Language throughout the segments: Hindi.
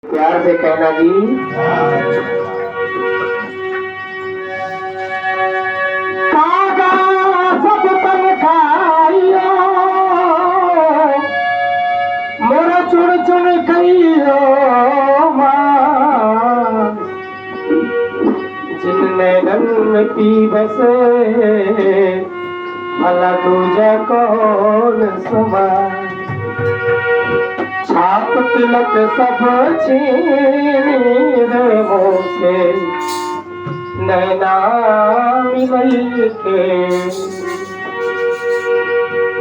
प्यार से कहना जी। कागा सब तन खाइयो मोरा चुन चुन कहियो जिनने रंग पी बसे भला दूजा कौन समा छाप तिलक सब छीन से नैना मिलई के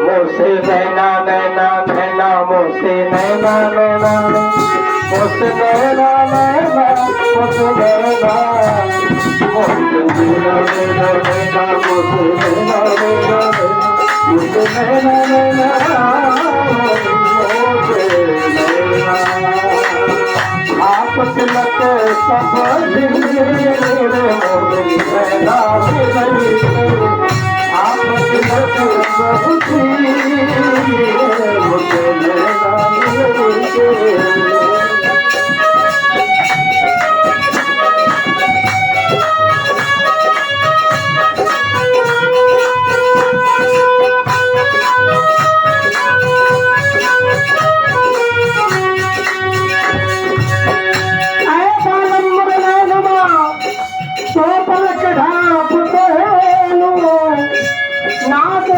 मोसे नैना नैना नैना मोसे नैना नैना मोसे नैना नैना मोसे नैना मोसे नैना नैना नैना मोसे नैना नैना मोसे नैना नैना आप तिलक सब आप तिलक सब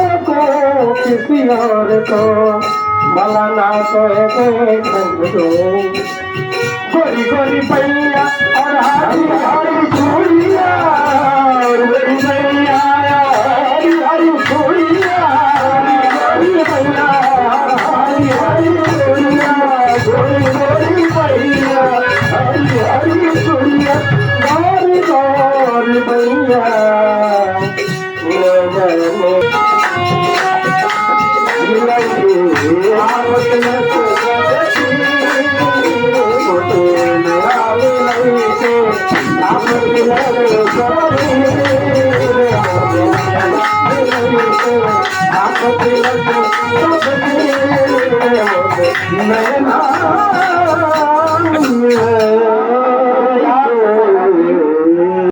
किसी और को भला ना तो गोरी गोरी पैया और हरी हरी चूड़िया गोरी पैया हरी हरी चूड़िया हरी पैया हरी हरी चूड़िया गोरी गोरी पैया हरी हरी चूड़िया गोरी गोरी पैया मैं